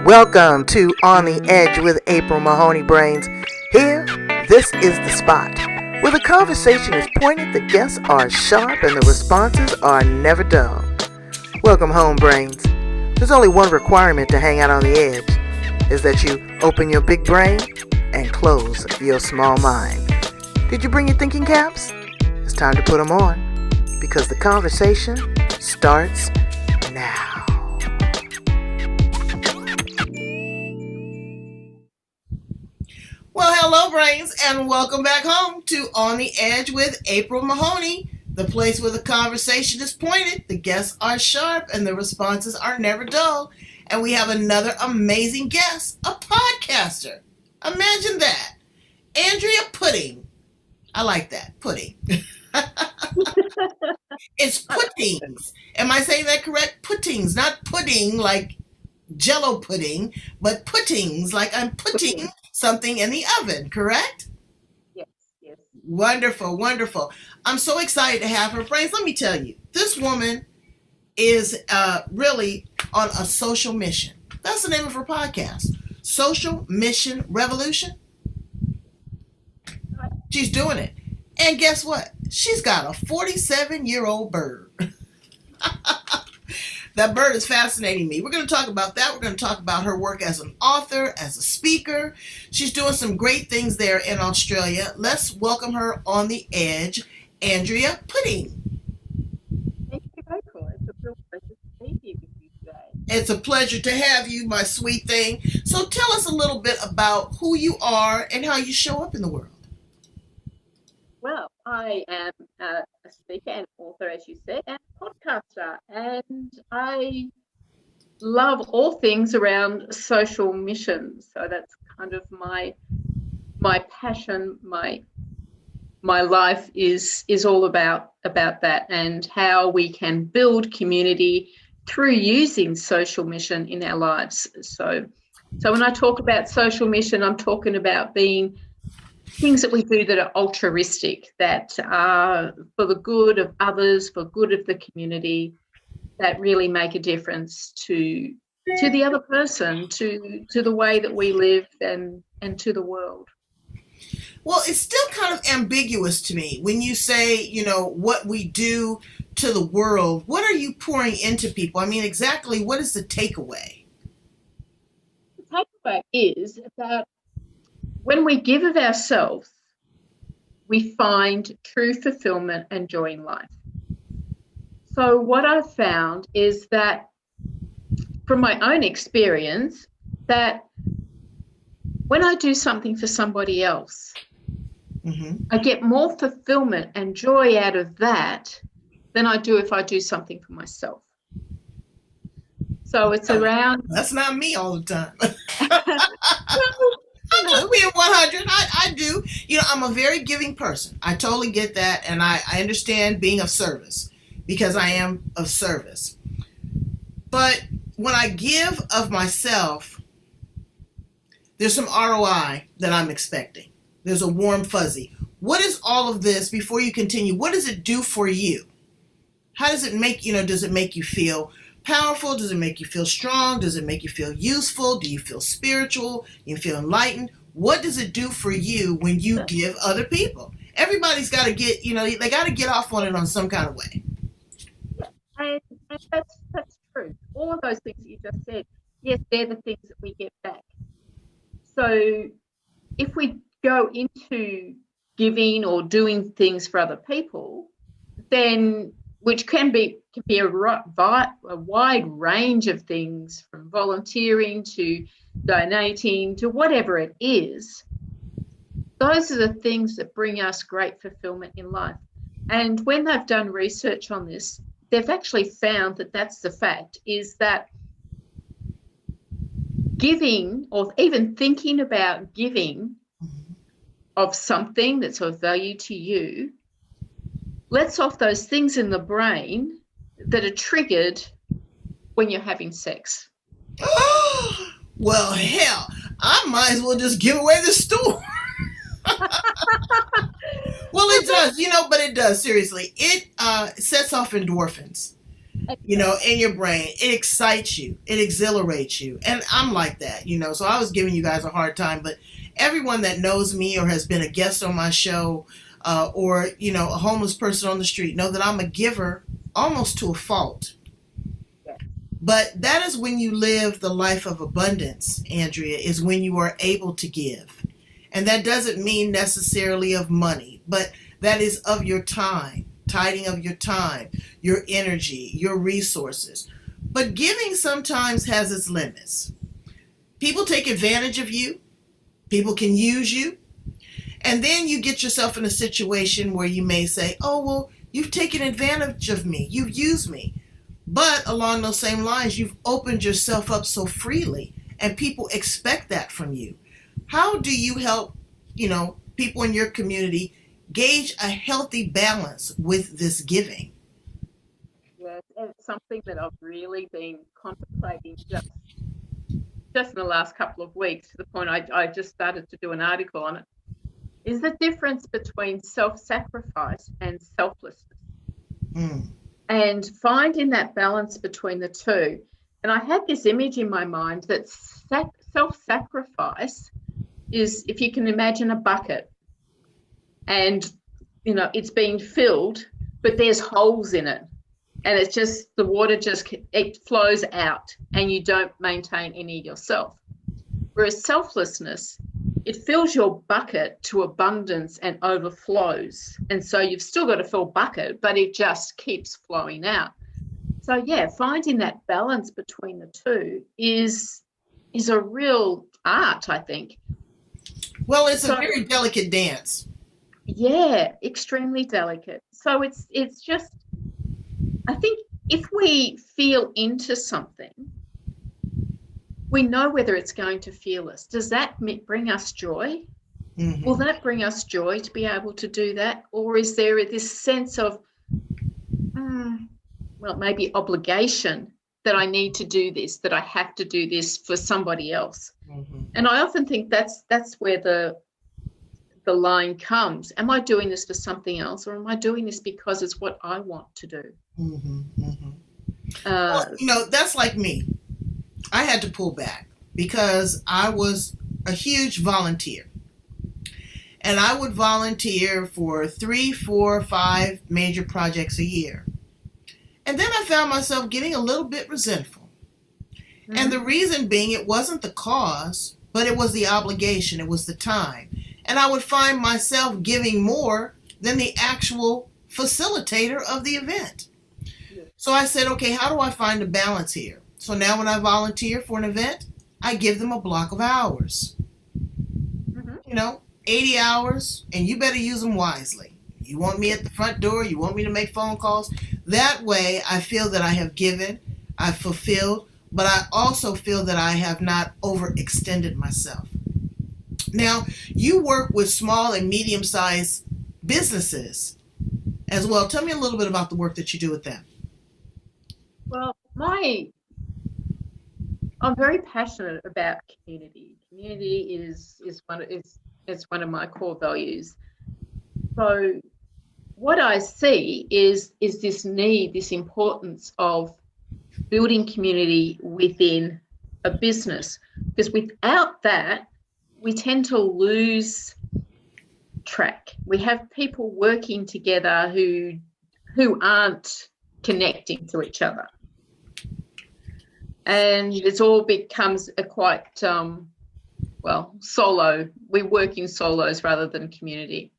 Welcome to On the Edge with April Mahoney Brains. Here, this is the spot where the conversation is pointed, the guests are sharp, and the responses are never dull. Welcome home, Brains. There's only one requirement to hang out on the edge, is that you open your big brain and close your small mind. Did you bring your thinking caps? It's time to put them on, because the conversation starts now. Well, hello, Brains, and welcome back home to On the Edge with April Mahoney, the place where the conversation is pointed, the guests are sharp, and the responses are never dull. And we have another amazing guest, a podcaster. Imagine that. Andrea Putting. I like that, Putting. It's puttings. Am I saying that correct? Puttings, not pudding like Jello pudding, but puttings like I'm putting something in the oven, correct? Yes. Wonderful, wonderful. I'm so excited to have her. Brains, let me tell you, this woman is really on a social mission. That's the name of her podcast, Social Mission Revolution. She's doing it. And guess what? She's got a 47-year-old bird. That bird is fascinating me. We're going to talk about that. We're going to talk about her work as an author, as a speaker. She's doing some great things there in Australia. Let's welcome her on the edge, Andrea Putting. Thank you, Michael. It's a real pleasure to be here with you today. It's a pleasure to have you, my sweet thing. So tell us a little bit about who you are and how you show up in the world. Well, I am a speaker and author, as you said, and a podcaster, and I love all things around social missions. So that's kind of my passion. My life is all about that, and how we can build community through using social mission in our lives. So when I talk about social mission, I'm talking about being things that we do that are altruistic, that are for the good of others, for good of the community, that really make a difference to the other person, to the way that we live and to the world. Well, it's still kind of ambiguous to me when you say, what we do to the world. What are you pouring into people? I mean, exactly what is the takeaway? The takeaway is that when we give of ourselves, we find true fulfillment and joy in life. So what I've found is that from my own experience, that when I do something for somebody else, I get more fulfillment and joy out of that than I do if I do something for myself. So it's around... That's not me all the time. I'm just being 100. I do. I'm a very giving person. I totally get that. And I understand being of service because I am of service. But when I give of myself, there's some ROI that I'm expecting. There's a warm fuzzy. What is all of this, before you continue, what does it do for you? How does it make, does it make you feel powerful? Does it make you feel strong? Does it make you feel useful? Do you feel spiritual? Do you feel enlightened? What does it do for you when you give other people? Everybody's got to get, they got to get off on it on some kind of way. And that's true. All of those things that you just said, yes, they're the things that we get back. So if we go into giving or doing things for other people, then which can be a wide range of things, from volunteering to donating to whatever it is. Those are the things that bring us great fulfillment in life. And when they've done research on this, they've actually found that that's the fact, is that giving, or even thinking about giving of something that's of value to you, lets off those things in the brain that are triggered when you're having sex. Well, hell, I might as well just give away the store. Well, it does, but it does, seriously. It sets off endorphins. in your brain. It excites you, it exhilarates you. And I'm like that, so I was giving you guys a hard time, but everyone that knows me or has been a guest on my show, or, a homeless person on the street, know that I'm a giver almost to a fault. Yeah. But that is when you live the life of abundance, Andrea, is when you are able to give. And that doesn't mean necessarily of money, but that is of your time, tiding of your time, your energy, your resources. But giving sometimes has its limits. People take advantage of you, people can use you, and then you get yourself in a situation where you may say, oh, well, you've taken advantage of me, you've used me. But along those same lines, you've opened yourself up so freely, and people expect that from you. How do you help, people in your community gauge a healthy balance with this giving? Yes, and it's something that I've really been contemplating just in the last couple of weeks, to the point I just started to do an article on it, is the difference between self-sacrifice and selflessness. Mm. And finding that balance between the two. And I had this image in my mind that self-sacrifice is, if you can imagine a bucket, and it's being filled, but there's holes in it, and it's just the water it flows out, and you don't maintain any yourself. Whereas selflessness, it fills your bucket to abundance and overflows, and so you've still got a full bucket, but it just keeps flowing out. So yeah, finding that balance between the two is a real art, I think. Well, it's a very delicate dance. Yeah, extremely delicate. So it's just, I think, if we feel into something, we know whether it's going to feel us. Does that bring us joy? Mm-hmm. Will that bring us joy to be able to do that? Or is there this sense of, maybe obligation, that I need to do this, that I have to do this for somebody else? Mm-hmm. And I often think that's where the line comes. Am I doing this for something else, or am I doing this because it's what I want to do? Mm-hmm. Mm-hmm. Well, that's like me. I had to pull back because I was a huge volunteer. And I would volunteer for 3, 4, 5 major projects a year. And then I found myself getting a little bit resentful. Mm-hmm. And the reason being, it wasn't the cause, but it was the obligation, it was the time. And I would find myself giving more than the actual facilitator of the event. Yeah. So I said, okay, how do I find a balance here? So now when I volunteer for an event, I give them a block of hours. Mm-hmm. 80 hours, and you better use them wisely. You want me at the front door, you want me to make phone calls. That way I feel that I have given, I've fulfilled, but I also feel that I have not overextended myself. Now, you work with small and medium-sized businesses as well. Tell me a little bit about the work that you do with them. Well, I'm very passionate about community. Community is one of my core values. So what I see is this need, this importance of building community within a business, because without that, we tend to lose track. We have people working together who aren't connecting to each other, and it all becomes a quite solo. We work in solos rather than community.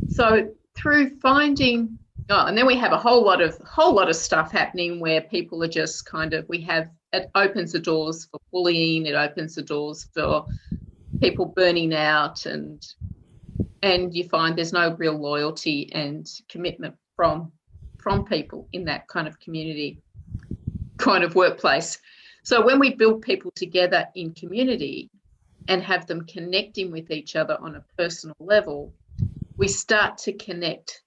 So through finding, and then we have a whole lot of stuff happening where people are just it opens the doors for bullying, it opens the doors for people burning out, and you find there's no real loyalty and commitment from people in that kind of community kind of workplace. So when we build people together in community and have them connecting with each other on a personal level, we start to connect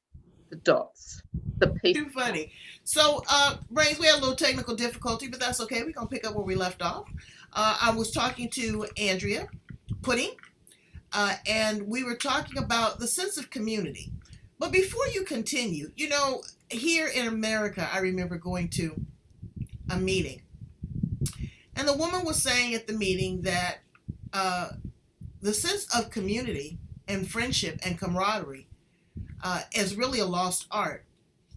the dots, the people. Too funny. So, Brains, we had a little technical difficulty, but that's okay. We're going to pick up where we left off. I was talking to Andrea Putting, and we were talking about the sense of community. But before you continue, here in America, I remember going to a meeting, and the woman was saying at the meeting that uh, the sense of community and friendship and camaraderie is really a lost art.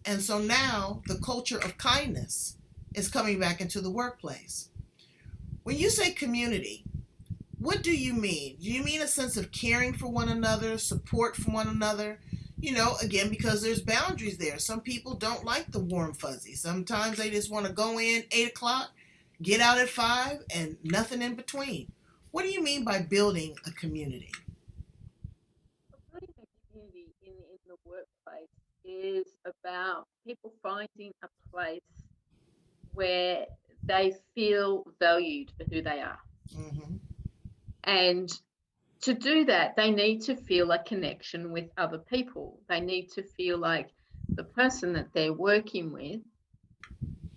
And so now the culture of kindness is coming back into the workplace. When you say community, what do you mean? Do you mean a sense of caring for one another, support for one another? You know, again, because there's boundaries there. Some people don't like the warm fuzzy. Sometimes they just want to go in 8 o'clock, get out at 5, and nothing in between. What do you mean by building a community? Building a community in the workplace is about people finding a place where they feel valued for who they are. Mm-hmm. And to do that, they need to feel a connection with other people. They need to feel like the person that they're working with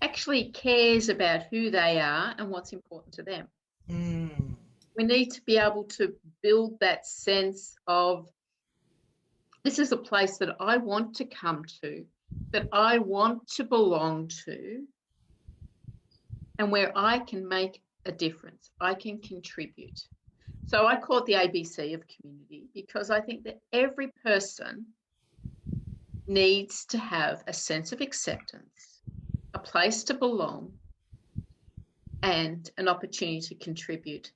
actually cares about who they are and what's important to them. Mm. We need to be able to build that sense of this is a place that I want to come to, that I want to belong to, and where I can make a difference, I can contribute. So I call it the ABC of community because I think that every person needs to have a sense of acceptance, a place to belong, and an opportunity to contribute.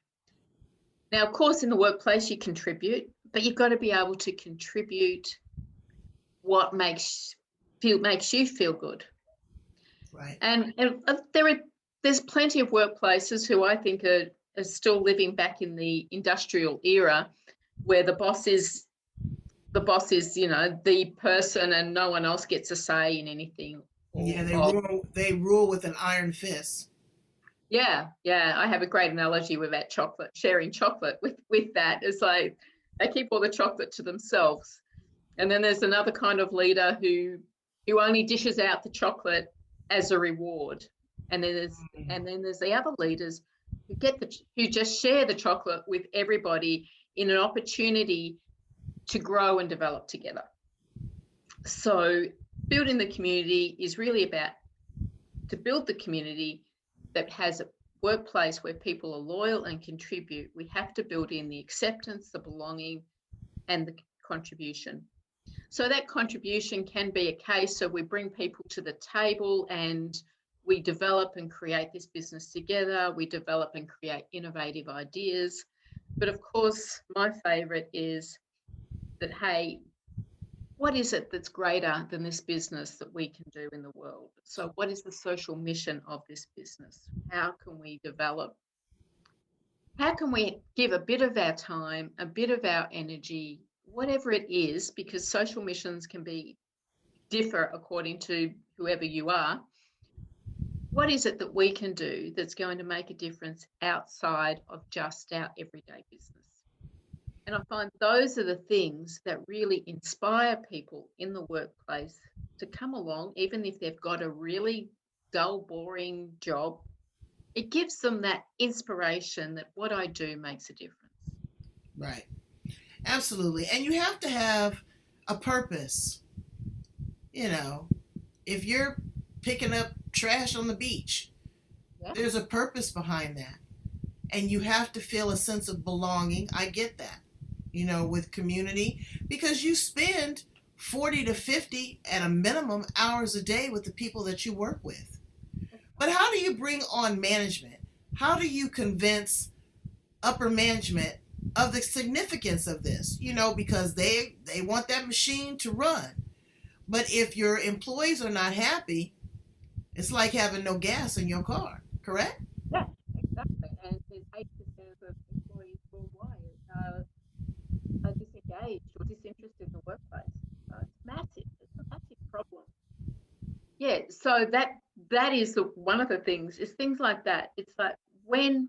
Now, of course, in the workplace, you contribute, but you've got to be able to contribute what makes you feel good. Right. And there's plenty of workplaces who I think are still living back in the industrial era, where the boss is the person and no one else gets a say in anything. Yeah, they Or rule. They rule with an iron fist. yeah, I have a great analogy with that chocolate, sharing chocolate with that. It's like they keep all the chocolate to themselves. And then there's another kind of leader who only dishes out the chocolate as a reward. And then there's the other leaders who just share the chocolate with everybody in an opportunity to grow and develop together. So building the community is really about to build the community that has a workplace where people are loyal and contribute. We have to build in the acceptance, the belonging, and the contribution. So that contribution can be a case of we bring people to the table and we develop and create this business together. We develop and create innovative ideas. But of course, my favourite is that, hey, what is it that's greater than this business that we can do in the world? So what is the social mission of this business? How can we give a bit of our time, a bit of our energy, whatever it is, because social missions can differ according to whoever you are. What is it that we can do that's going to make a difference outside of just our everyday business? And I find those are the things that really inspire people in the workplace to come along, even if they've got a really dull, boring job. It gives them that inspiration that what I do makes a difference. Right. Absolutely. And you have to have a purpose. You know, if you're picking up trash on the beach, Yeah. there's a purpose behind that. And you have to feel a sense of belonging. I get that, with community, because you spend 40 to 50 at a minimum hours a day with the people that you work with. But how do you bring on management? How do you convince upper management of the significance of this? Because they want that machine to run. But if your employees are not happy, it's like having no gas in your car, correct? Yeah, exactly. And there's 8% of employees worldwide are disengaged or disinterested in the workplace. It's massive. It's a massive problem. Yeah, so that is one of the things is things like that. It's like when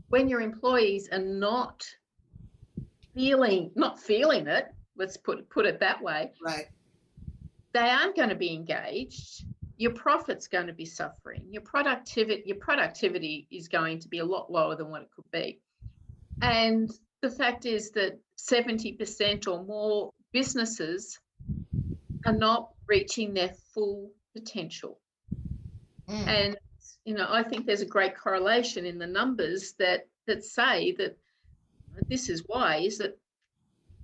your employees are not feeling it, let's put it that way, Right. they aren't going to be engaged. Your profit's going to be suffering. Your productivity is going to be a lot lower than what it could be. And the fact is that 70% or more businesses are not reaching their full potential. And, I think there's a great correlation in the numbers that say that this is why, is that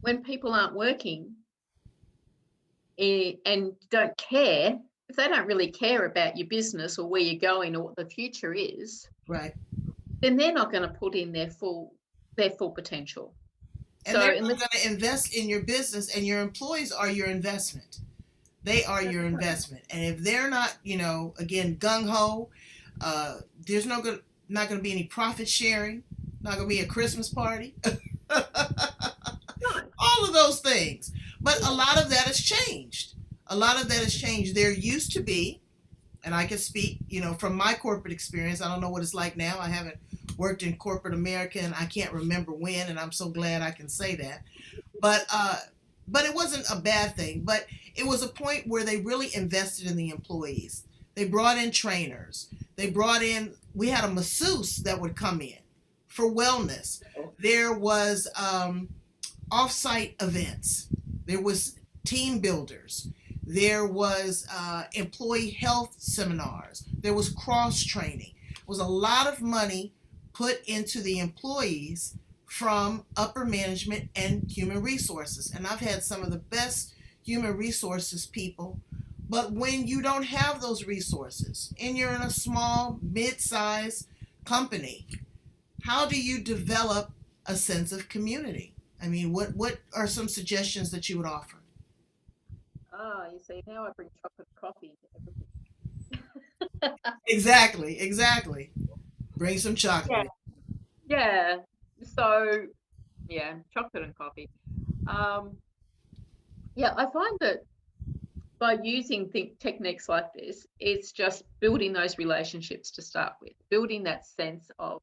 when people aren't working and don't care, if they don't really care about your business or where you're going or what the future is, Right. then they're not going to put in their full potential. And they're not going to invest in your business, and your employees are your investment. They are your investment. And if they're not, again, gung ho, there's not going to be any profit sharing, not going to be a Christmas party. All of those things. But a lot of that has changed. There used to be, and I can speak, from my corporate experience. I don't know what it's like now. I haven't worked in corporate America, and I can't remember when, and I'm so glad I can say that. But it wasn't a bad thing. But it was a point where they really invested in the employees. They brought in trainers. We had a masseuse that would come in for wellness. There was off-site events. There was team builders. There was employee health seminars. There was cross training. It was a lot of money put into the employees from upper management and human resources. And I've had some of the best human resources people. But when you don't have those resources and you're in a small, mid-sized company, how do you develop a sense of community? I mean, what are some suggestions that you would offer? You see, now I bring chocolate coffee to everything. Exactly. Bring some chocolate. Yeah. So, yeah, chocolate and coffee. Yeah, I find that by using techniques like this, it's just building those relationships to start with, building that sense of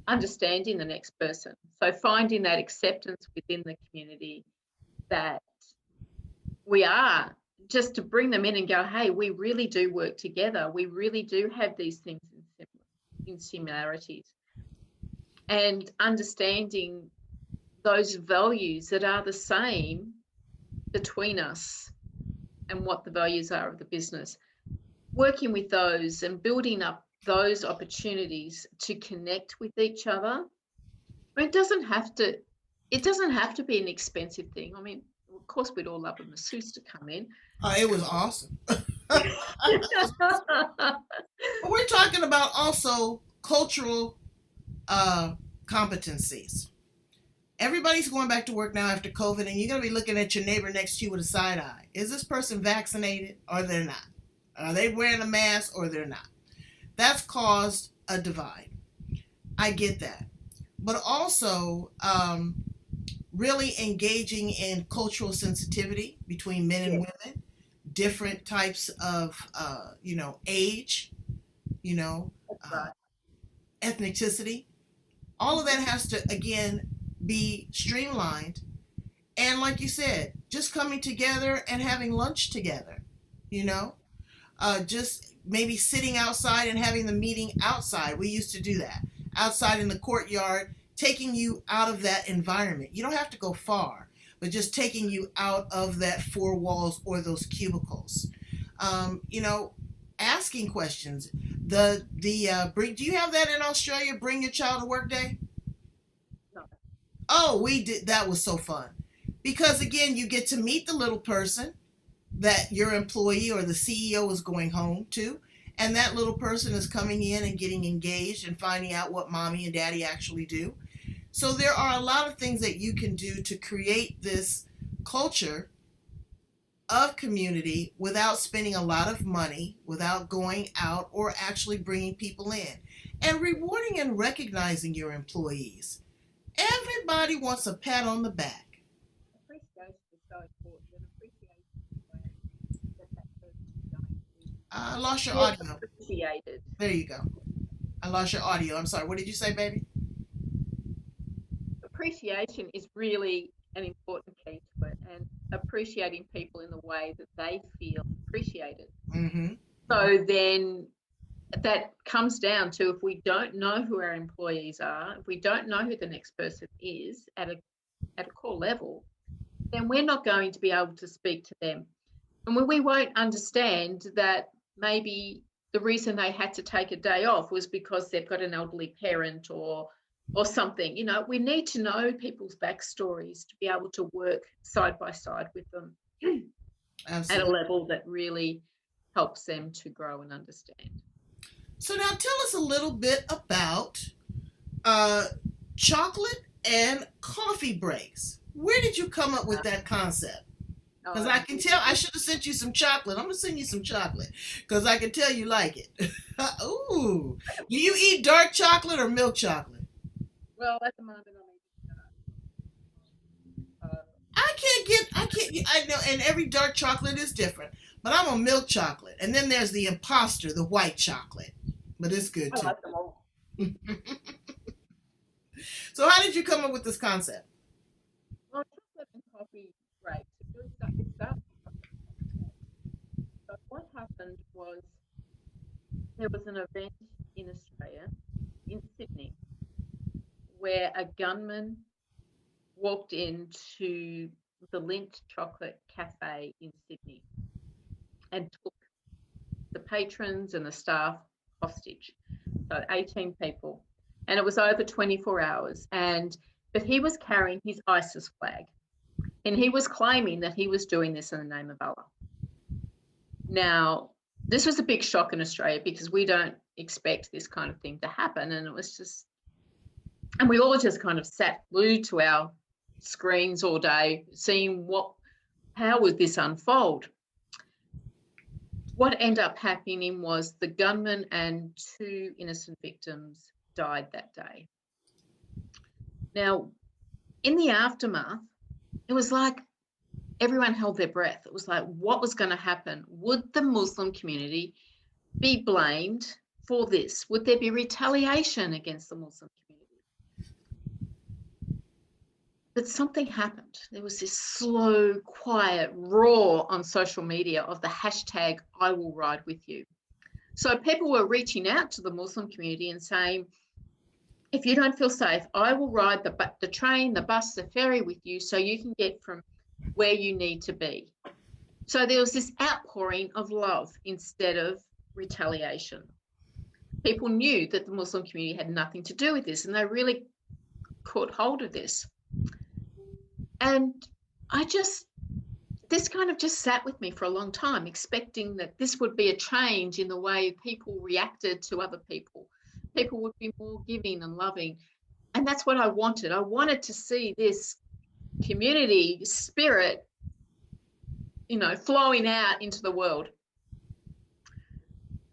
understanding the next person. So finding that acceptance within the community that we are, just to bring them in and go, hey, we really do work together. We really do have these things in similarities. And understanding those values that are the same between us and what the values are of the business. Working with those and building up those opportunities to connect with each other. I mean, it doesn't have to be an expensive thing. I mean, of course, we'd all love a masseuse to come in. Oh, it was awesome. But we're talking about also cultural competencies. Everybody's going back to work now after COVID, and you're going to be looking at your neighbor next to you with a side eye. Is this person vaccinated or they're not? Are they wearing a mask or they're not? That's caused a divide. I get that. But also, really engaging in cultural sensitivity between men and women, different types of, age, ethnicity. All of that has to, again, be streamlined. And like you said, just coming together and having lunch together, just maybe sitting outside and having the meeting outside. We used to do that outside in the courtyard, taking you out of that environment. You don't have to go far, but just taking you out of that four walls or those cubicles. Asking questions. Do you have that in Australia? Bring your child to work day. No. Oh, we did. That was so fun because again, you get to meet the little person that your employee or the CEO is going home to. And that little person is coming in and getting engaged and finding out what mommy and daddy actually do. So there are a lot of things that you can do to create this culture of community without spending a lot of money, without going out or actually bringing people in. And rewarding and recognizing your employees. Everybody wants a pat on the back. Appreciation is so important, and appreciation is the way that person is going to I lost your audio. appreciated. There you go. I lost your audio. I'm sorry. What did you say, baby? Appreciation is really an important key to it, and appreciating people in the way that they feel appreciated. Mm-hmm. So then that comes down to, if we don't know who our employees are, if we don't know who the next person is at a core level, then we're not going to be able to speak to them. And we won't understand that maybe the reason they had to take a day off was because they've got an elderly parent or something. You know, we need to know people's backstories to be able to work side by side with them at a Absolutely. level that really helps them to grow and understand. So now tell us a little bit about uh, chocolate and coffee breaks. Where did you come up with that concept? Because I can tell I should have sent you some chocolate. I'm gonna send you some chocolate because I can tell you like it. Ooh, do you eat dark chocolate or milk chocolate? Well, at the moment, I'm I can't. I know, and every dark chocolate is different. But I'm a milk chocolate, and then there's the imposter, the white chocolate. But it's good I too. like them all. So how did you come up with this concept? Well, chocolate and coffee breaks. It starts with chocolate. So what happened was there was an event in Australia, in Sydney, where a gunman walked into the Lindt Chocolate Cafe in Sydney and took the patrons and the staff hostage. So 18 people. And it was over 24 hours. But he was carrying his ISIS flag. And he was claiming that he was doing this in the name of Allah. Now, this was a big shock in Australia because we don't expect this kind of thing to happen. And it was just, and we all just kind of sat glued to our screens all day, seeing how would this unfold? What ended up happening was the gunman and 2 innocent victims died that day. Now, in the aftermath, it was like everyone held their breath. It was like, what was going to happen? Would the Muslim community be blamed for this? Would there be retaliation against the Muslim community? But something happened. There was this slow, quiet roar on social media of the hashtag I will ride with you. So people were reaching out to the Muslim community and saying, if you don't feel safe, I will ride the train, the bus, the ferry with you so you can get from where you need to be. So there was this outpouring of love instead of retaliation. People knew that the Muslim community had nothing to do with this, and they really caught hold of this. And this kind of just sat with me for a long time, expecting that this would be a change in the way people reacted to other people. People would be more giving and loving. And that's what I wanted. I wanted to see this community spirit, flowing out into the world.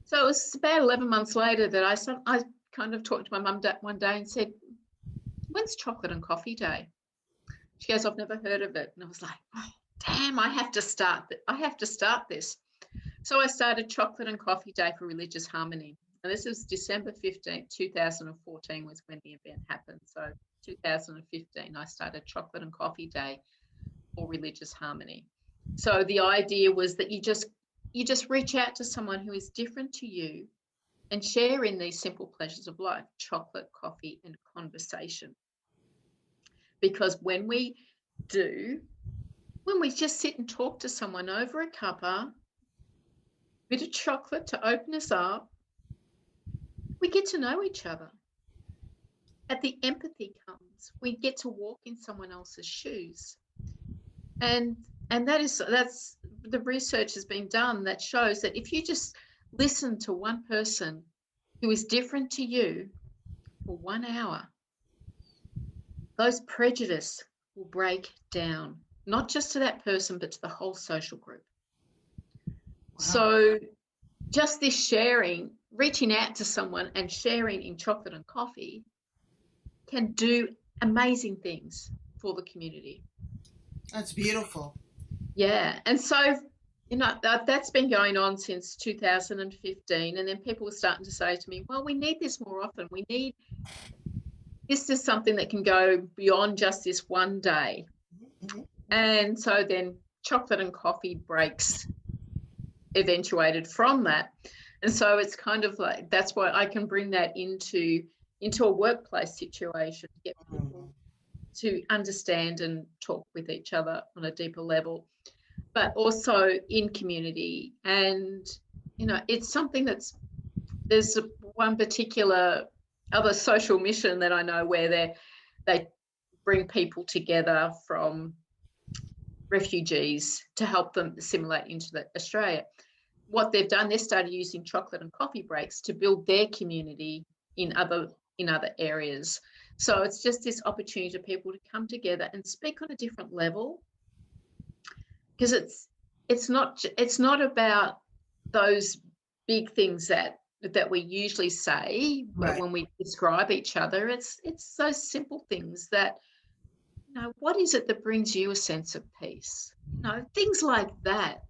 So it was about 11 months later that I kind of talked to my mum one day and said, when's chocolate and coffee day? She goes, I've never heard of it. And I was like, oh, damn, I have to start this. So I started Chocolate and Coffee Day for Religious Harmony. And this was December 15th, 2014 was when the event happened. So 2015, I started Chocolate and Coffee Day for Religious Harmony. So the idea was that you just reach out to someone who is different to you and share in these simple pleasures of life, chocolate, coffee, and conversation. Because when we just sit and talk to someone over a cuppa, bit of chocolate to open us up, we get to know each other. And the empathy comes. We get to walk in someone else's shoes. And that's the research has been done that shows that if you just listen to one person who is different to you for 1 hour, those prejudice will break down, not just to that person, but to the whole social group. Wow. So just this sharing, reaching out to someone and sharing in chocolate and coffee can do amazing things for the community. That's beautiful. Yeah. And so, that's been going on since 2015. And then people were starting to say to me, well, we need this more often. This is something that can go beyond just this one day. Mm-hmm. And so then chocolate and coffee breaks eventuated from that. And so it's kind of like, that's why I can bring that into a workplace situation to get people to understand and talk with each other on a deeper level. but also in community. And, it's something there's one particular other social mission that I know where they bring people together from refugees to help them assimilate into Australia. What they've done, they started using chocolate and coffee breaks to build their community in other areas. So it's just this opportunity for people to come together and speak on a different level, because it's not about those big things that we usually say Right. when we describe each other. It's those simple things that, what is it that brings you a sense of peace? Things like that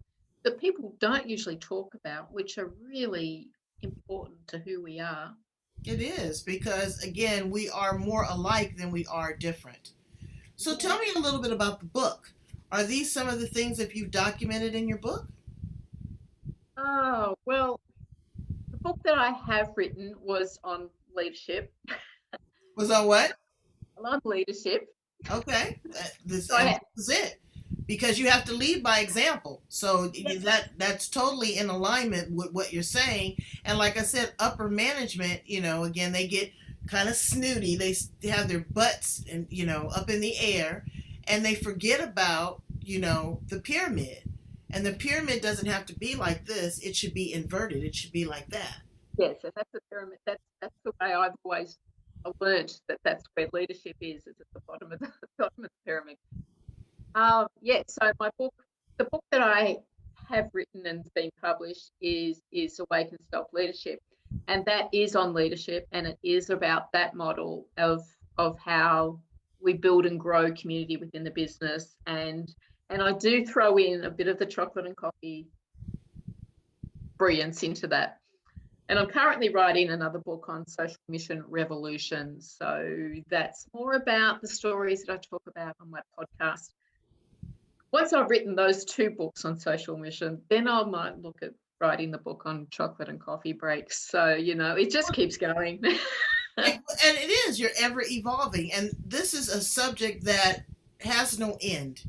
people don't usually talk about, which are really important to who we are. It is because, again, we are more alike than we are different. So tell me a little bit about the book. Are these some of the things that you've documented in your book? Oh, well, the book that I have written was on leadership. Was on what? On leadership. Okay, this So and this is it, because you have to lead by example. So that's totally in alignment with what you're saying. And like I said, upper management, again, they get kind of snooty. They have their butts and up in the air, and they forget about the pyramid. And the pyramid doesn't have to be like this. It should be inverted. It should be like that. yes, and that's the pyramid. That's the way I've always learned that's where leadership is at the bottom of the bottom of the pyramid. So my book, the book that I have written and been published is Awaken Self Leadership, and that is on leadership, and it is about that model of how we build and grow community within the business, and I do throw in a bit of the chocolate and coffee brilliance into that. And I'm currently writing another book on social mission revolution. So that's more about the stories that I talk about on my podcast. Once I've written those two books on social mission, then I might look at writing the book on chocolate and coffee breaks. So, it just keeps going. And it is, you're ever evolving. And this is a subject that has no end.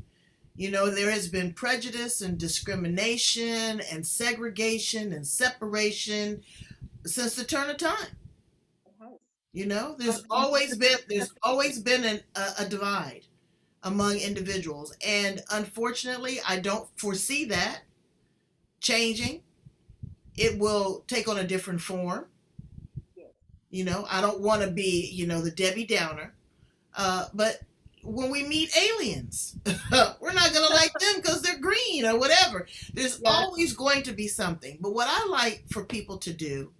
There has been prejudice and discrimination and segregation and separation since the turn of time. There's always been a divide among individuals, and unfortunately, I don't foresee that changing. It will take on a different form. I don't want to be, the Debbie Downer, but when we meet aliens, we're not going to like them because they're green or whatever. There's always going to be something. But what I like for people to do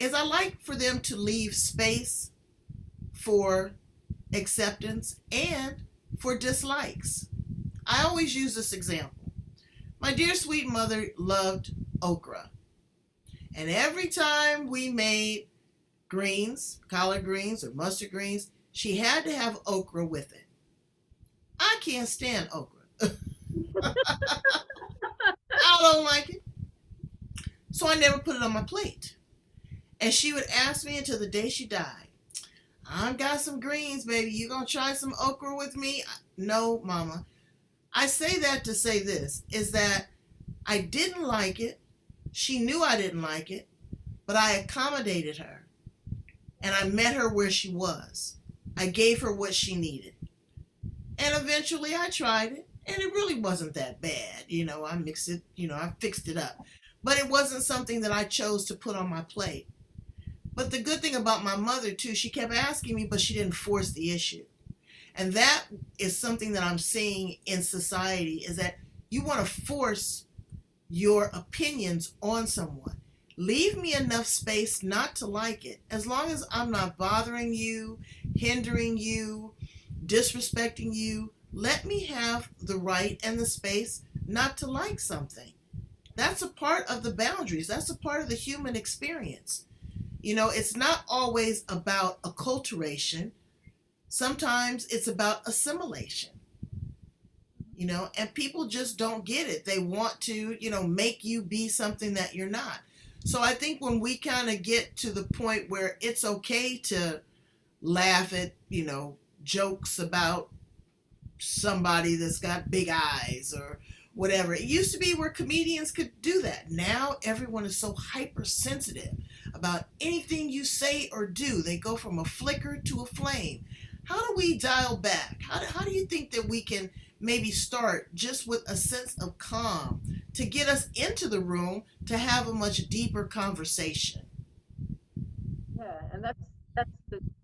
is I like for them to leave space for acceptance and for dislikes. I always use this example. My dear sweet mother loved okra. And every time we made greens, collard greens or mustard greens, she had to have okra with it. I can't stand okra. I don't like it. So I never put it on my plate. And she would ask me until the day she died, I've got some greens, baby. You gonna try some okra with me? No, mama. I say that to say this, is that I didn't like it. She knew I didn't like it, but I accommodated her. And I met her where she was. I gave her what she needed. And eventually I tried it, and it really wasn't that bad. I mixed it, I fixed it up. But it wasn't something that I chose to put on my plate. But the good thing about my mother, too, she kept asking me, but she didn't force the issue. And that is something that I'm seeing in society, is that you want to force your opinions on someone. Leave me enough space not to like it. As long as I'm not bothering you, hindering you, disrespecting you, let me have the right and the space not to like something. That's a part of the boundaries. That's a part of the human experience. It's not always about acculturation. Sometimes it's about assimilation. And people just don't get it. They want to, make you be something that you're not. So I think when we kind of get to the point where it's okay to laugh at, jokes about somebody that's got big eyes or whatever. It used to be where comedians could do that. Now everyone is so hypersensitive about anything you say or do. They go from a flicker to a flame. How do we dial back? How do you think that we can maybe start just with a sense of calm to get us into the room to have a much deeper conversation? Yeah, and that's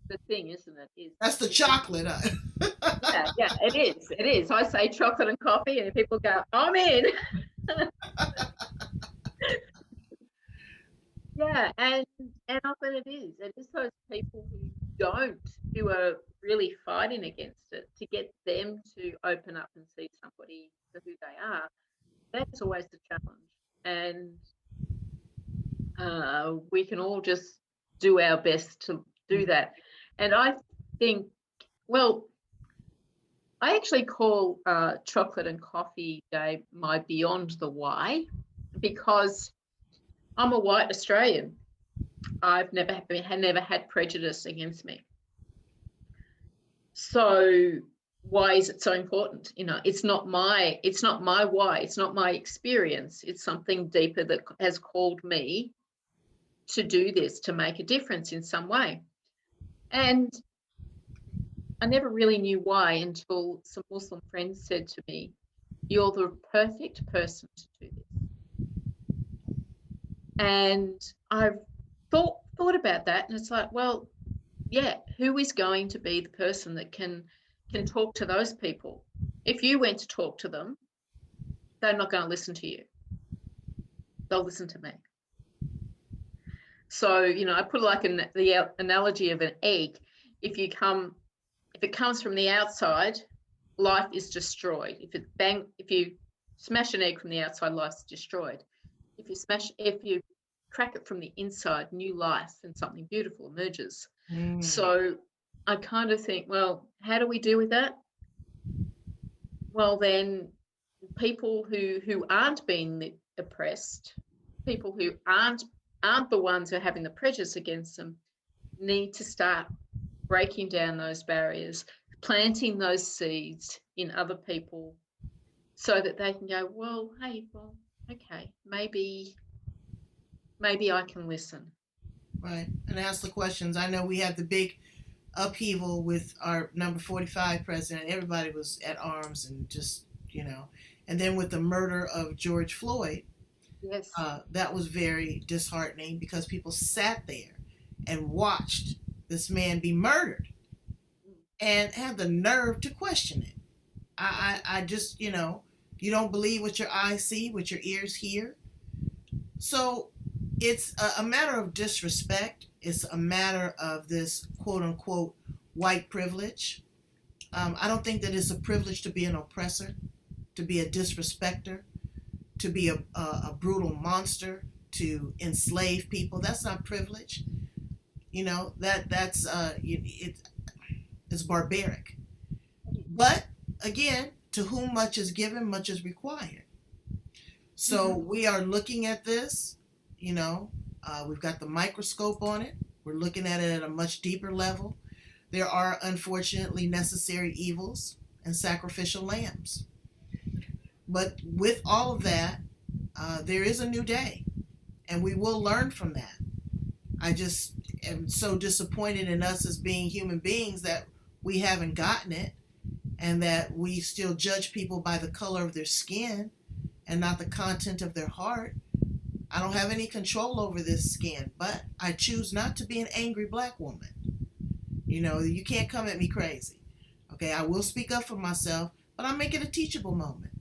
the thing, isn't it? Is That's the if we chocolate. yeah, yeah, it is. It is. I say chocolate and coffee, and people go, I'm in. Yeah, and often it is. It is those people who don't, who are really fighting against it, to get them to open up and see somebody for who they are. That's always the challenge. And we can all just do our best to do that. And I think, well, I actually call chocolate and coffee day my beyond the why, because I'm a white Australian. I've never had prejudice against me. So why is it so important? You know, it's not my why, it's not my experience. It's something deeper that has called me to do this, to make a difference in some way. And I never really knew why until some Muslim friends said to me, you're the perfect person to do this. And I've thought about that, and it's like, well, yeah, who is going to be the person that can talk to those people? If you went to talk to them, they're not going to listen to you. They'll listen to me. So, you know, I put like the analogy of an egg. If it comes from the outside, life is destroyed. If you smash an egg from the outside, life's destroyed. If you crack it from the inside, new life and something beautiful emerges. So I kind of think, well, how do we deal with that? Well, then people who aren't being oppressed, people who aren't the ones who are having the prejudice against them, need to start breaking down those barriers, planting those seeds in other people so that they can go, well, hey, well, okay, maybe I can listen. Right. And ask the questions. I know we had the big upheaval with our number 45 president. Everybody was at arms and just, and then with the murder of George Floyd, Yes. that was very disheartening because people sat there and watched this man be murdered and had the nerve to question it. I just, you don't believe what your eyes see, what your ears hear. So it's a matter of disrespect. It's a matter of this quote unquote white privilege. I don't think that it's a privilege to be an oppressor, to be a disrespecter, to be a brutal monster, to enslave people. That's not privilege. That's it's barbaric. But again, to whom much is given, much is required. So we are looking at this, we've got the microscope on it. We're looking at it at a much deeper level. There are unfortunately necessary evils and sacrificial lambs. But with all of that, there is a new day, and we will learn from that. I just am so disappointed in us as being human beings that we haven't gotten it, and that we still judge people by the color of their skin and not the content of their heart. I don't have any control over this skin, but I choose not to be an angry black woman. You can't come at me crazy. Okay, I will speak up for myself, but I make it a teachable moment.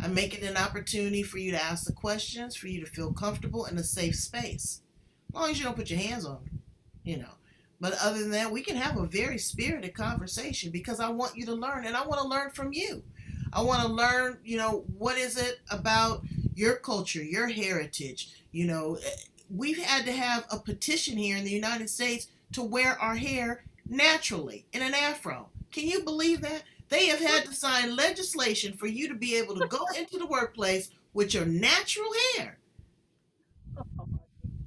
I make it an opportunity for you to ask the questions, for you to feel comfortable in a safe space. As long as you don't put your hands on me, But other than that, we can have a very spirited conversation because I want you to learn, and I want to learn from you. I want to learn, what is it about your culture, your heritage? We've had to have a petition here in the United States to wear our hair naturally in an afro. Can you believe that? They have had to sign legislation for you to be able to go into the workplace with your natural hair.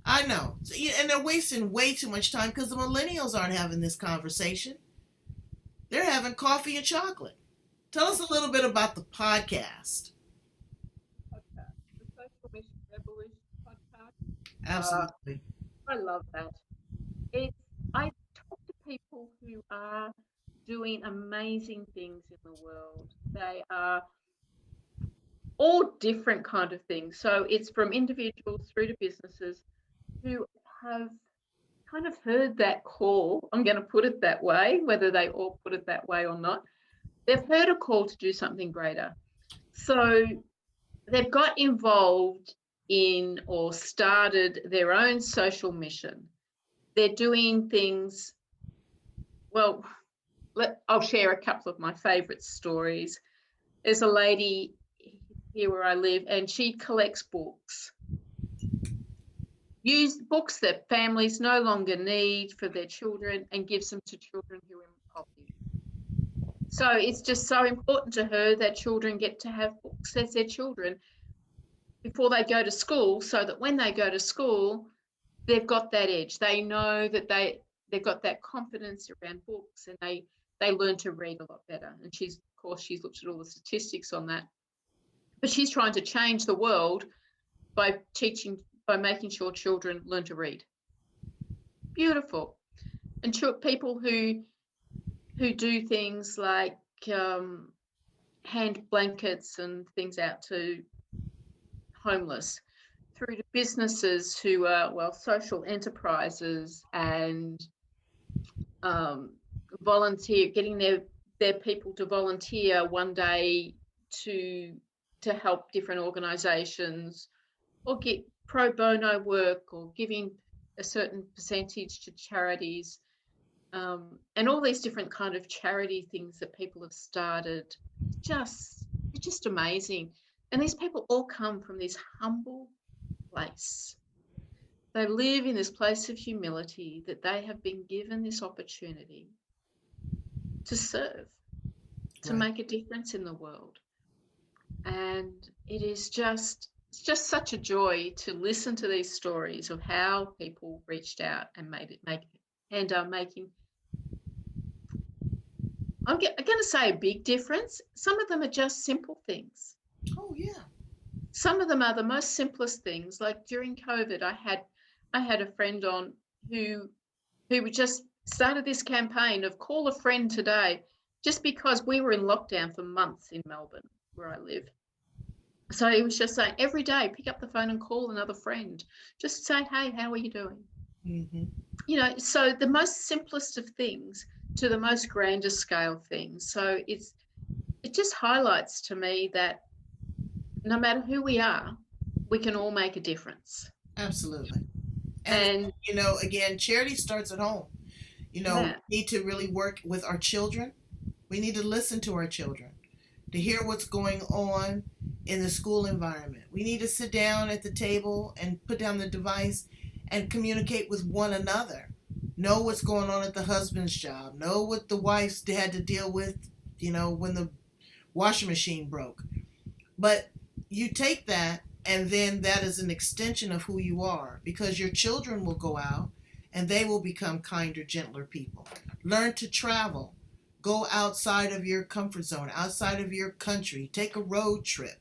I know. And they're wasting way too much time because the millennials aren't having this conversation. They're having coffee and chocolate. Tell us a little bit about the podcast. Uh, Absolutely. I love that. It's I talk to people who are doing amazing things in the world. They are all different kind of things. So it's from individuals through to businesses who have kind of heard that call. I'm going to put it that way, whether they all put it that way or not. They've heard a call to do something greater. So they've got involved in or started their own social mission. They're doing things, well, I'll share a couple of my favourite stories. There's a lady here where I live, and she collects books, used books that families no longer need for their children, and gives them to children who are in poverty. So it's just so important to her that children get to have books as their children before they go to school, so that when they go to school, they've got that edge. They know that they've got that confidence around books, and they learn to read a lot better. And she's looked at all the statistics on that. But she's trying to change the world by making sure children learn to read. Beautiful. And people who do things like hand blankets and things out to homeless, through to businesses who are, well, social enterprises and volunteer, getting their people to volunteer one day to help different organisations, or get pro bono work, or giving a certain percentage to charities, and all these different kind of charity things that people have started. It's just amazing. And these people all come from this humble place. They live in this place of humility, that they have been given this opportunity to serve, to Right. make a difference in the world. And it's just such a joy to listen to these stories of how people reached out and and are making, I'm going to say, a big difference. Some of them are just simple things. Oh yeah. Some of them are the most simplest things. Like during COVID, I had a friend on who just started this campaign of call a friend today, just because we were in lockdown for months in Melbourne, where I live. So he was just saying, every day, pick up the phone and call another friend. Just say, hey, how are you doing? Mm-hmm. So the most simplest of things to the most grander scale things. So it just highlights to me that no matter who we are, we can all make a difference. Absolutely. And And again, charity starts at home. We yeah, need to really work with our children. We need to listen to our children to hear what's going on in the school environment. We need to sit down at the table and put down the device and communicate with one another. Know what's going on at the husband's job. Know what the wife's had to deal with, when the washing machine broke. But you take that, and then that is an extension of who you are, because your children will go out and they will become kinder, gentler people. Learn to travel. Go outside of your comfort zone, outside of your country. Take a road trip.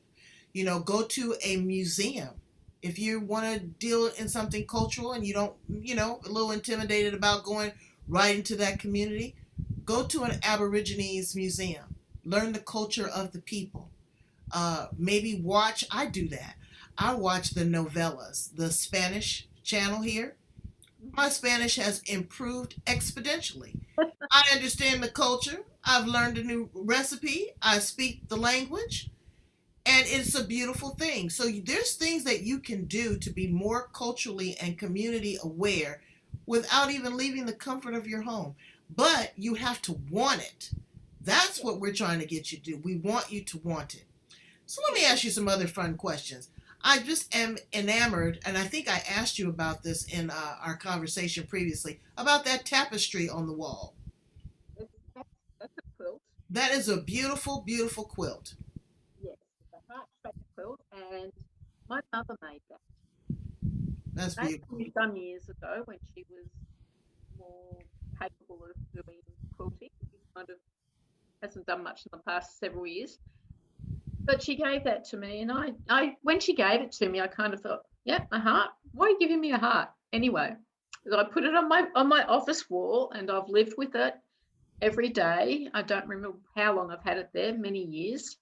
Go to a museum. If you want to deal in something cultural and you don't, a little intimidated about going right into that community, go to an Aborigines museum. Learn the culture of the people. Maybe I do that. I watch the novellas, the Spanish channel here. My Spanish has improved exponentially. I understand the culture. I've learned a new recipe. I speak the language, and it's a beautiful thing. So there's things that you can do to be more culturally and community aware without even leaving the comfort of your home. But you have to want it. That's what we're trying to get you to do. We want you to want it. So let me ask you some other fun questions. I just am enamored, and I think I asked you about this in our conversation previously, about that tapestry on the wall. that's a quilt. That is a beautiful, beautiful quilt. Yes, it's a heart shaped quilt, and my mother made that. That's That beautiful. was some years ago when she was more capable of doing quilting. She kind of hasn't done much in the past several years. But she gave that to me, and I when she gave it to me, I kind of thought, yeah, my heart, Why are you giving me a heart? Anyway, I put it on my office wall, and I've lived with it every day. I don't remember how long I've had it there, many years.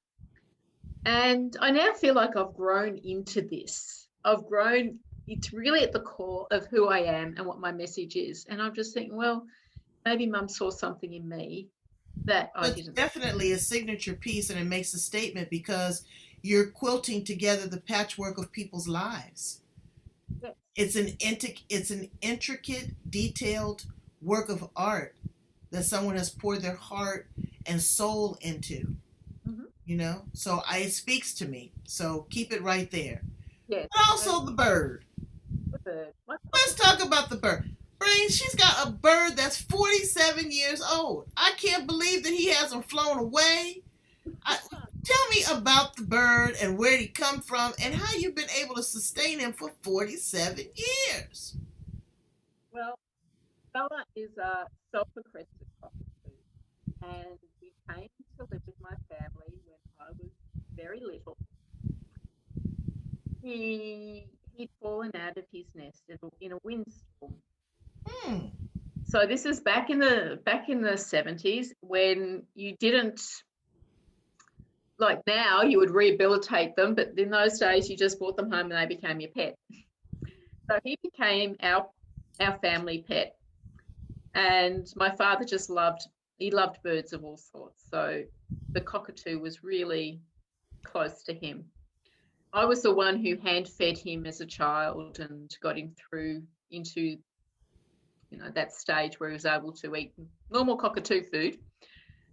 And I now feel like I've grown into this. I've grown, it's really at the core of who I am and what my message is. And I'm just thinking, well, maybe Mum saw something in me that I It's didn't. definitely a signature piece, and it makes a statement because you're quilting together the patchwork of people's lives. Yes. It's an intricate, detailed work of art that someone has poured their heart and soul into. Mm-hmm. So it speaks to me. So keep it right there. Yes. But also the bird. The bird. My Let's talk about the bird. Brain, she's got a bird that's 47 years old. I can't believe that he hasn't flown away. I, Tell me about the bird and where he come from and how you've been able to sustain him for 47 years. Well, Bella is a self-crested cockatoo, and he came to live with my family when I was very little. He'd fallen out of his nest in a windstorm. Hmm. So this is back in the 70s, when you didn't, like now you would rehabilitate them, but in those days you just brought them home and they became your pet. So he became our family pet, and my father just loved birds of all sorts. So the cockatoo was really close to him. I was the one who hand fed him as a child and got him through into that stage where he was able to eat normal cockatoo food.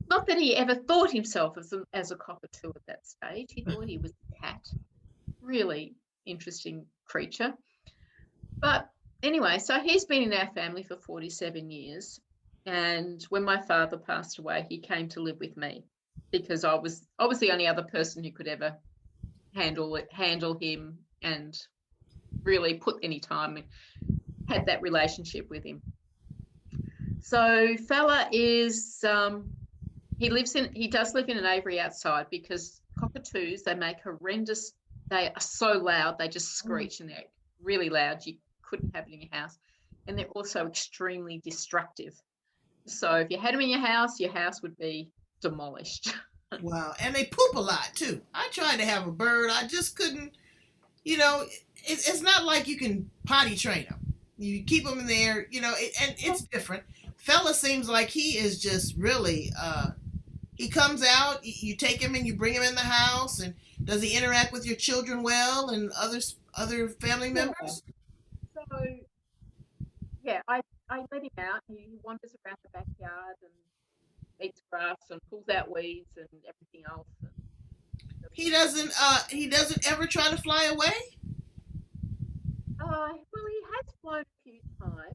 Not that he ever thought himself as a cockatoo at that stage. He thought he was a cat. Really interesting creature. But anyway, so he's been in our family for 47 years. And when my father passed away, he came to live with me because I was the only other person who could ever handle him and really put any time and had that relationship with him. So fella is he does live in an aviary outside, because cockatoos, they make horrendous, they are so loud, they just screech, and they're really loud. You couldn't have it in your house. And they're also extremely destructive. So if you had them in your house would be demolished. Wow. And they poop a lot too. I tried to have a bird. I just couldn't, you know, it's not like you can potty train them. You keep them in there, and it's different. Fella seems like he is just really, he comes out, you take him and you bring him in the house, and does he interact with your children well and other family Yeah. members? So yeah, I let him out. He wanders around the backyard and eats grass and pulls out weeds and everything else. And He doesn't ever try to fly away? well, he has flown a few times,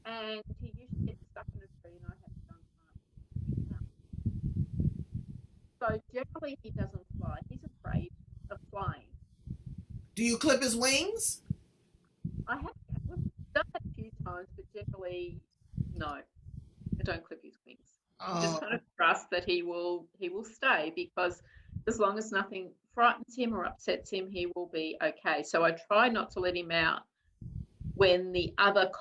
and he usually gets stuck in a tree, and I have to go and climb out. So generally, he doesn't fly. He's afraid of flying. Do you clip his wings? We've done that a few times, but generally, no, I don't clip his wings. I just Oh, kind of trust that he will stay, because as long as nothing frightens him or upsets him, he will be okay. So I try not to let him out when the other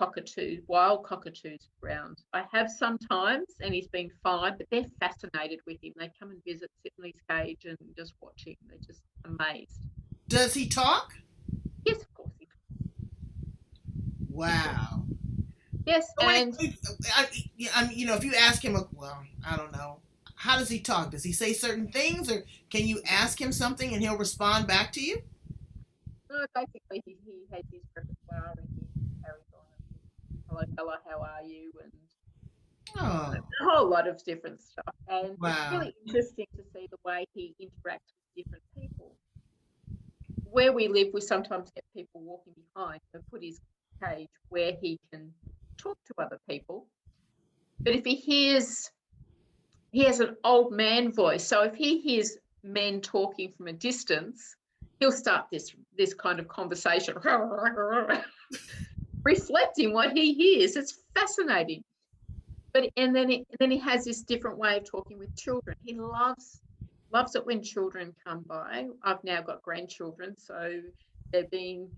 wild cockatoos are around. I have sometimes, and he's been fine, but they're fascinated with him. They come and visit, sit in his cage and just watch him. They're just amazed. does he talk? Yes, of course he does. Wow. Yes, So and if you ask him, well, I don't know. How does he talk? Does he say certain things, or can you ask him something and he'll respond back to you? basically he has his repertoire, and he carries on and says, "Hello, fella, how are you?" and Oh, a whole lot of different stuff. And it's wow. really interesting to see the way he interacts with different people. Where we live, we sometimes get people walking behind and put his cage where he can talk to other people. But if he has an old man voice. So if he hears men talking from a distance, he'll start this kind of conversation, reflecting what he hears. It's fascinating. And then he has this different way of talking with children. He loves it when children come by. I've now got grandchildren, so they're being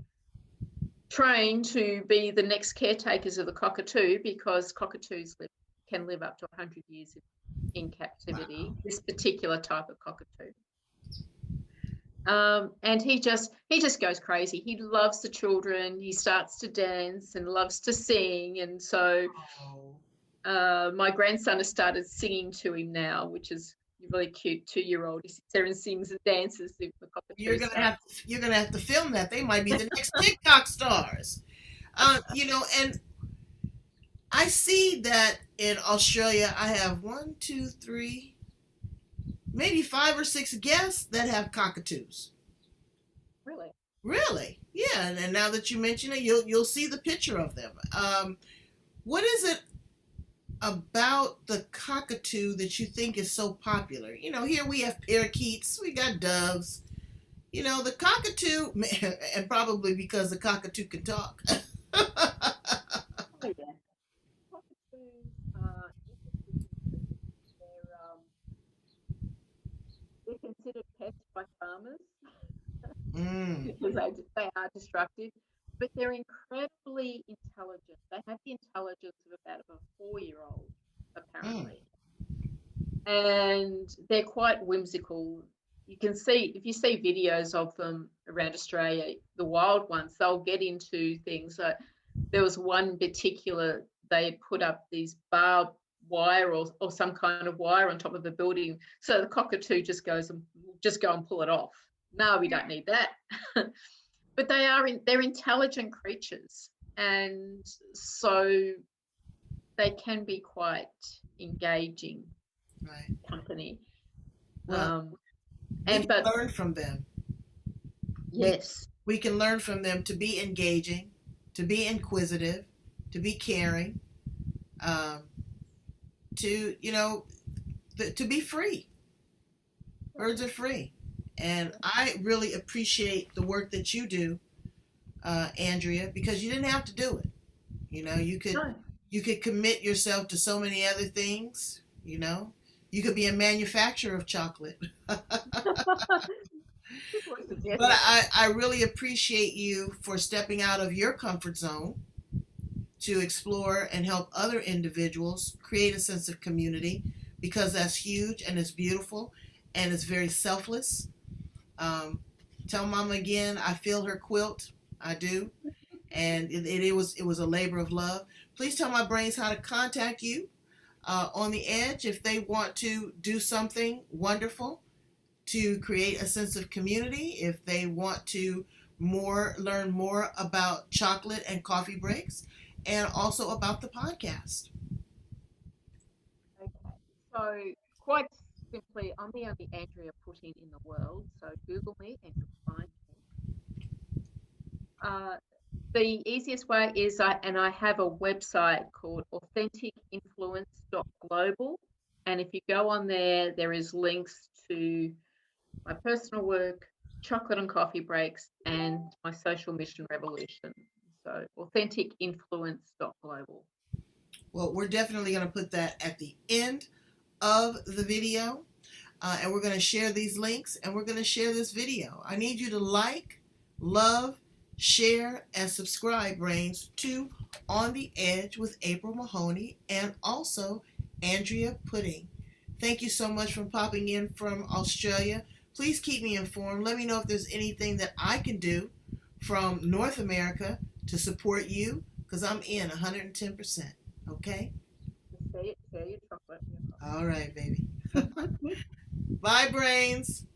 trained to be the next caretakers of the cockatoo, because cockatoos can live up to 100 years in captivity. Wow. This particular type of cockatoo. And he just goes crazy. He loves the children. He starts to dance and loves to sing. And so Oh. my grandson has started singing to him now, which is really cute. 2-year-old. He sits there and sings and dances if the cockatoo starts. You're gonna have to film that. They might be the next TikTok stars. And I see that in Australia. I have one, two, three, maybe 5 or 6 guests that have cockatoos. Really? Really? Yeah. And now that you mention it, you'll see the picture of them. What is it about the cockatoo that you think is so popular? Here we have parakeets, we got doves. The cockatoo, and probably because the cockatoo can talk. Oh, yeah. Cockatoos are interesting creatures. They're considered pests by farmers Mm. because they are destructive, but they're incredibly intelligent. They have the intelligence of about a 4-year-old, Mm. apparently, and they're quite whimsical. You can see, if you see videos of them around Australia, the wild ones, they'll get into things. There was one particular, they put up these barbed wire or some kind of wire on top of a building, so the cockatoo just go and pull it off. No, we don't need that. But they're intelligent creatures, and so they can be quite engaging Right. company. Well, Um, we and can but learn from them. We yes, we can learn from them to be engaging, to be inquisitive, to be caring, um, to to be free. Birds are free, and I really appreciate the work that you do, Andrea, because you didn't have to do it. You could no. commit yourself to so many other things. You could be a manufacturer of chocolate. People are But suggesting. I really appreciate you for stepping out of your comfort zone to explore and help other individuals create a sense of community, because that's huge and it's beautiful and it's very selfless. Um, Tell Mama again, I feel her quilt. I do. And it was a labor of love. Please tell my brains how to contact you on the edge if they want to do something wonderful to create a sense of community, if they want to learn more about chocolate and coffee breaks, and also about the podcast. Okay, so quite simply, I'm the only Andrea Putting in the world, so Google me and you'll find me. Uh, the easiest way is I have a website called authenticinfluence.global, and if you go on there, there is links to my personal work, chocolate and coffee breaks, and my social mission revolution. So authenticinfluence.global. Well, we're definitely going to put that at the end of the video. And we're going to share these links and we're going to share this video. I need you to like, love, share, and subscribe, Brains, to On the Edge with April Mahoney and also Andrea Putting. Thank you so much for popping in from Australia. Please keep me informed. Let me know if there's anything that I can do from North America to support you, because I'm in 110%. Okay? Share your chocolate and your All right, baby. coffee. Bye, Brains.